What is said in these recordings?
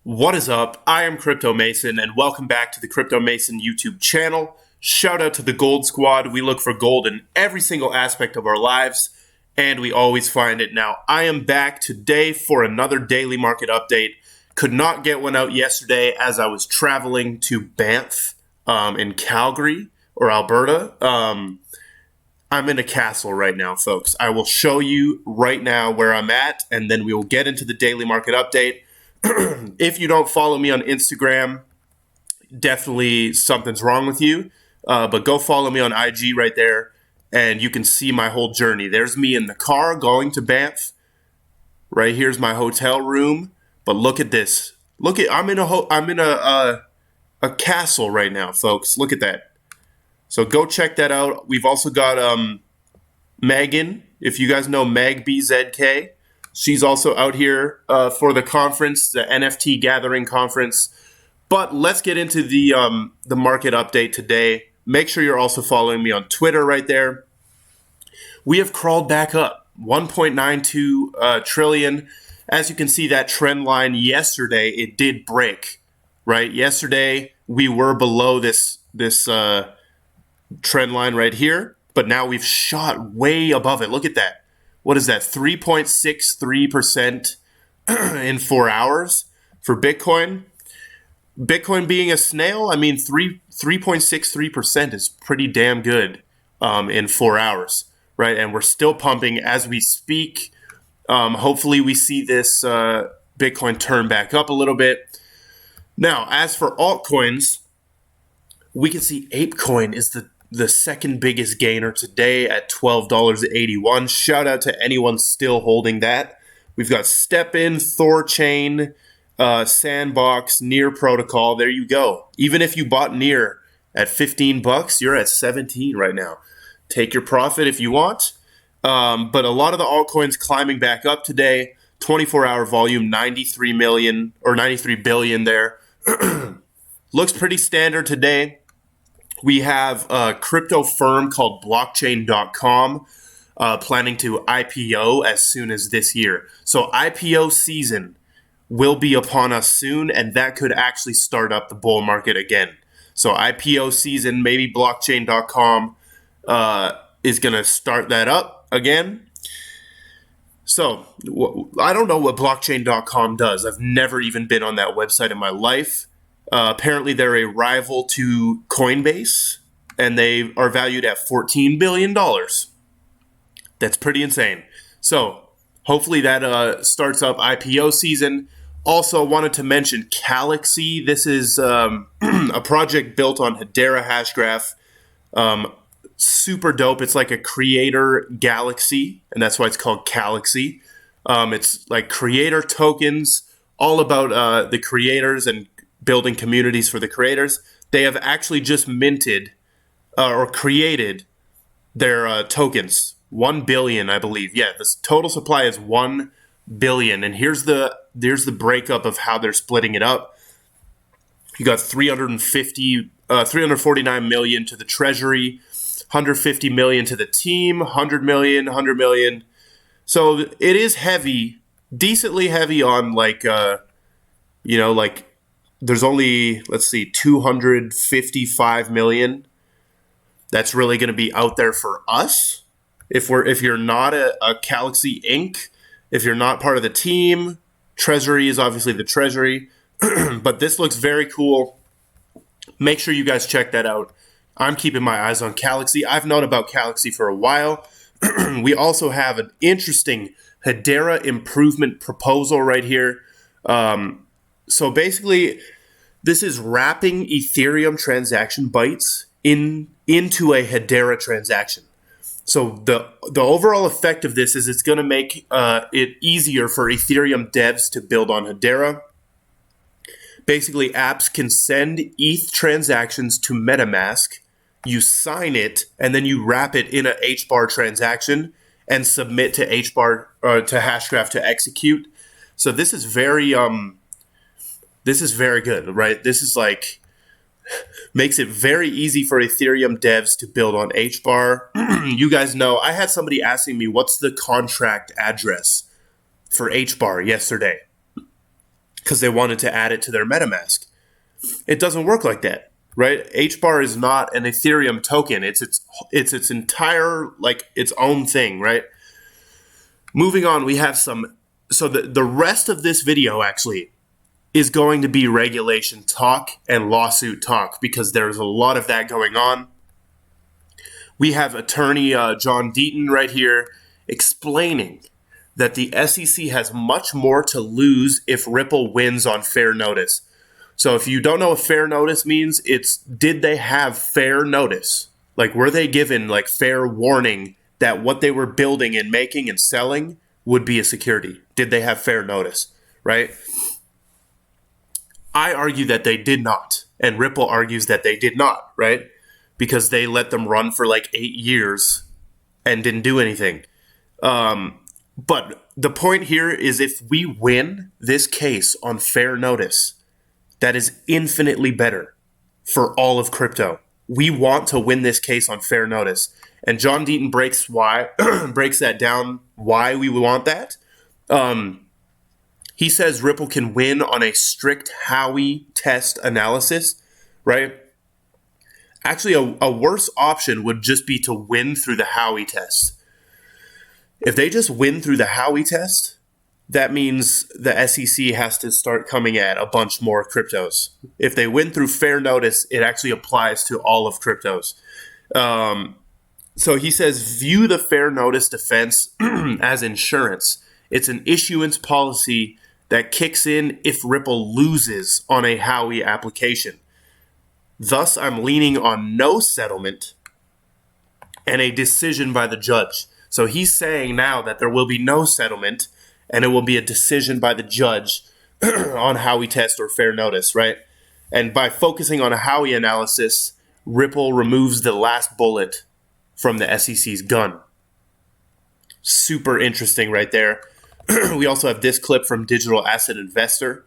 What is up? I am Crypto Mason, and welcome back to the Crypto Mason YouTube channel. Shout out to the Gold Squad. We look for gold in every single aspect of our lives, and we always find it. Now, I am back today for another daily market update. Could not get one out yesterday as I was traveling to Banff in Calgary or Alberta. I'm in a castle right now, folks. I will show you right now where I'm at, and then we will get into the daily market update. If you don't follow me on Instagram, definitely something's wrong with you. But go follow me on IG right there, and you can see my whole journey. There's me in the car going to Banff. Right here's my hotel room. But look at this. I'm in a castle right now, folks. Look at that. So go check that out. We've also got Megan, if you guys know Meg BZK. She's also out here for the conference, the NFT Gathering Conference. But let's get into the market update today. Make sure you're also following me on Twitter right there. We have crawled back up, 1.92 trillion. As you can see, that trend line yesterday, it did break, right? Yesterday, we were below this trend line right here, but now we've shot way above it. Look at that. What is that? 3.63% in 4 hours for Bitcoin. Bitcoin being a snail, I mean, 3.63% is pretty damn good in 4 hours, right? And we're still pumping as we speak. Hopefully we see this Bitcoin turn back up a little bit. Now, as for altcoins, we can see ApeCoin is the second biggest gainer today at $12.81. Shout out to anyone still holding that. We've got StepN, Thorchain, Sandbox, Near Protocol. There you go. Even if you bought Near at $15, you're at 17 right now. Take your profit if you want. But a lot of the altcoins climbing back up today. 24-hour volume, 93 million or 93 billion there. Looks pretty standard today. We have a crypto firm called Blockchain.com planning to IPO as soon as this year. So IPO season will be upon us soon, and that could actually start up the bull market again. So IPO season, maybe Blockchain.com is going to start that up again. So I don't know what Blockchain.com does. I've never even been on that website in my life. Apparently, they're a rival to Coinbase, and they are valued at $14 billion. That's pretty insane. So hopefully that starts up IPO season. Also, wanted to mention Galaxy. This is a project built on Hedera Hashgraph. Super dope. It's like a creator galaxy, and that's why it's called Galaxy. It's like creator tokens, all about the creators and building communities for the creators. They have actually just minted or created their tokens. 1 billion, I believe. Yeah, the total supply is 1 billion. And here's the breakup of how they're splitting it up. You got 349 million to the treasury, 150 million to the team, 100 million. So it is heavy, decently heavy on like there's only, 255 million that's really going to be out there for us. If you're not a Galaxy Inc., if you're not part of the team, treasury is obviously the treasury. But this looks very cool. Make sure you guys check that out. I'm keeping my eyes on Galaxy. I've known about Galaxy for a while. We also have an interesting Hedera improvement proposal right here. So basically, this is wrapping Ethereum transaction bytes into a Hedera transaction. So the overall effect of this is it's going to make it easier for Ethereum devs to build on Hedera. Basically, apps can send ETH transactions to MetaMask. You sign it, and then you wrap it in a HBAR transaction and submit to HBAR to Hashgraph to execute. So this is very good, right? This is like makes it very easy for Ethereum devs to build on HBAR. You guys know, I had somebody asking me, what's the contract address for HBAR yesterday? because they wanted to add it to their MetaMask. It doesn't work like that, right? HBAR is not an Ethereum token. It's its entire, like, its own thing, right? Moving on, we have some. So the rest of this video actually is going to be regulation talk and lawsuit talk, because there's a lot of that going on. We have attorney John Deaton right here explaining that the SEC has much more to lose if Ripple wins on fair notice. So if you don't know what fair notice means, it's, did they have fair notice? Like, were they given like fair warning that what they were building and making and selling would be a security? Did they have fair notice, right? I argue that they did not, and Ripple argues that they did not, right? Because they let them run for like 8 years and didn't do anything. But the point here is, if we win this case on fair notice, that is infinitely better for all of crypto. We want to win this case on fair notice. And John Deaton breaks that down, why we want that. He says Ripple can win on a strict Howey test analysis, right? Actually, a worse option would just be to win through the Howey test. If they just win through the Howey test, that means the SEC has to start coming at a bunch more cryptos. If they win through fair notice, it actually applies to all of cryptos. So he says, view the fair notice defense as insurance. It's an issuance policy that kicks in if Ripple loses on a Howey application. Thus, I'm leaning on no settlement and a decision by the judge. So he's saying now that there will be no settlement and it will be a decision by the judge on Howey test or fair notice, right? And by focusing on a Howey analysis, Ripple removes the last bullet from the SEC's gun. Super interesting right there. We also have this clip from Digital Asset Investor.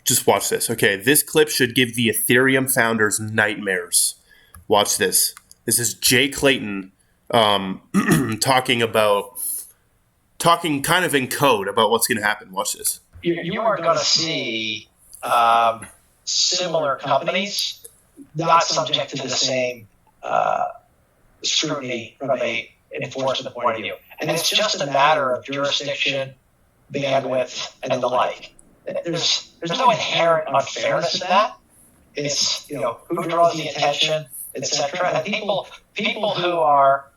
Just watch this. Okay, this clip should give the Ethereum founders nightmares. Watch this. This is Jay Clayton talking kind of in code about what's going to happen. Watch this. You are going to see similar companies not subject to the same scrutiny from a enforcement point of view. And it's just a matter of jurisdiction, bandwidth, and the like. There's no inherent unfairness in that. It's, who draws the attention, etc. And people who are,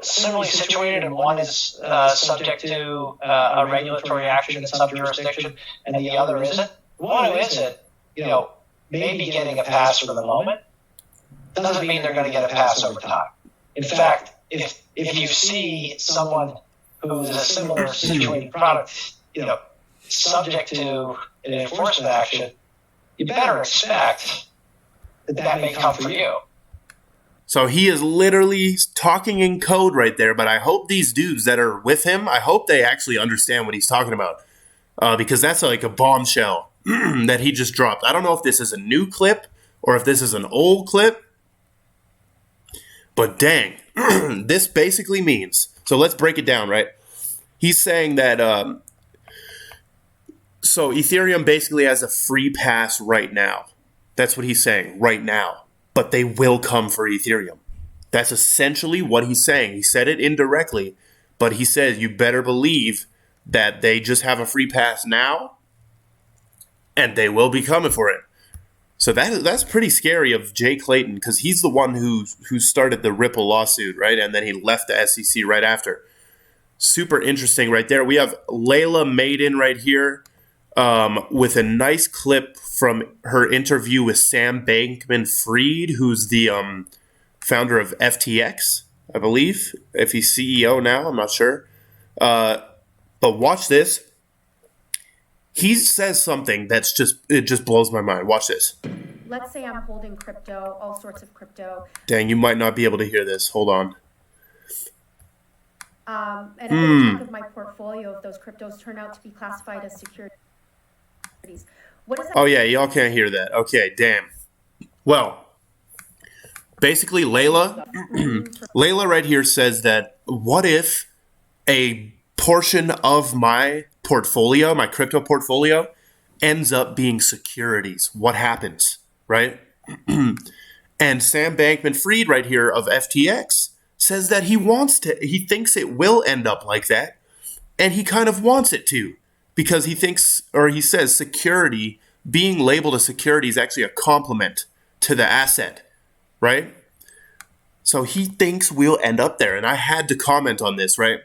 similarly situated, and one is subject to a regulatory action in some jurisdiction, and the other isn't. One who isn't, maybe getting a pass for the moment, doesn't mean they're going to get a pass over time. In fact, if you see someone who's a similar situated product, subject to an enforcement action, you better expect that may come for you. So he is literally talking in code right there, but I hope these dudes that are with him, I hope they actually understand what he's talking about, because that's like a bombshell that he just dropped. I don't know if this is a new clip or if this is an old clip, but dang, this basically means, so let's break it down, right? He's saying that, so Ethereum basically has a free pass right now. That's what he's saying, right now. But they will come for Ethereum. That's essentially what he's saying. He said it indirectly, but he says you better believe that they just have a free pass now, and they will be coming for it. So that's pretty scary of Jay Clayton, because he's the one who started the Ripple lawsuit, right? And then he left the SEC right after. Super interesting right there. We have Layla Maiden right here with a nice clip from her interview with Sam Bankman-Fried, who's the founder of FTX, I believe. If he's CEO now, I'm not sure. But watch this. He says something it just blows my mind. Watch this. Let's say I'm holding crypto, all sorts of crypto. Dang, you might not be able to hear this. Hold on. And a big chunk of my portfolio of those cryptos turn out to be classified as securities. What is that? Oh, yeah, y'all can't hear that. Okay, damn. Well, basically, Layla right here says that what if a portion of my portfolio, my crypto portfolio, ends up being securities. What happens, right? And Sam Bankman-Fried right here of FTX says that he thinks it will end up like that, and he kind of wants it to, because he says security, being labeled a security, is actually a complement to the asset, right? So he thinks we'll end up there, and I had to comment on this, right?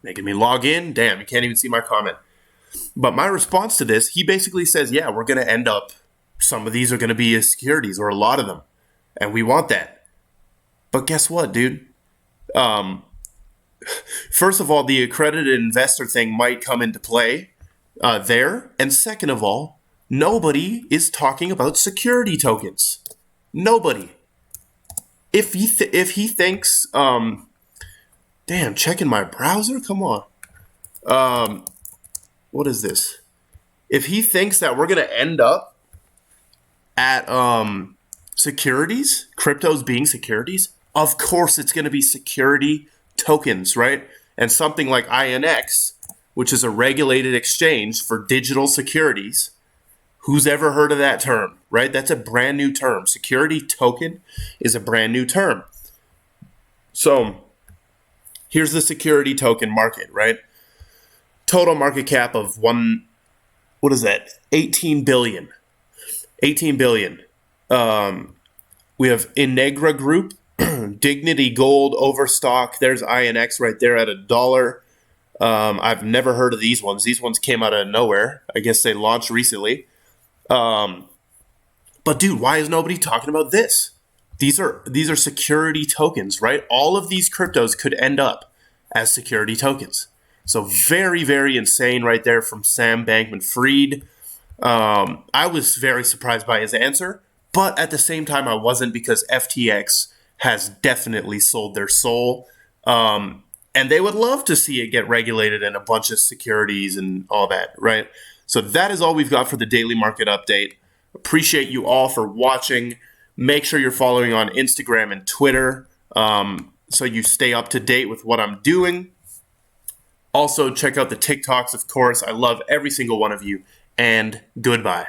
Making me log in. Damn, you can't even see my comment. But my response to this, he basically says, yeah, we're going to end up, some of these are going to be securities, or a lot of them, and we want that. But guess what, dude? First of all, the accredited investor thing might come into play there. And second of all, nobody is talking about security tokens. Nobody. If he thinks, damn, checking my browser? Come on. What is this? If he thinks that we're going to end up at securities, cryptos being securities, of course it's going to be security tokens, right? And something like INX, which is a regulated exchange for digital securities. Who's ever heard of that term, right? That's a brand new term. Security token is a brand new term. So here's the security token market, right? Total market cap of 18 billion. 18 billion. We have Integra Group, Dignity Gold, Overstock. There's INX right there at $1. I've never heard of these ones. These ones came out of nowhere. I guess they launched recently. But dude, why is nobody talking about this? These are security tokens, right? All of these cryptos could end up as security tokens. So very, very insane right there from Sam Bankman-Fried. I was very surprised by his answer, but at the same time I wasn't, because FTX has definitely sold their soul. And they would love to see it get regulated in a bunch of securities and all that, right? So that is all we've got for the daily market update. Appreciate you all for watching. Make sure you're following on Instagram and Twitter so you stay up to date with what I'm doing. Also, check out the TikToks, of course. I love every single one of you, and goodbye.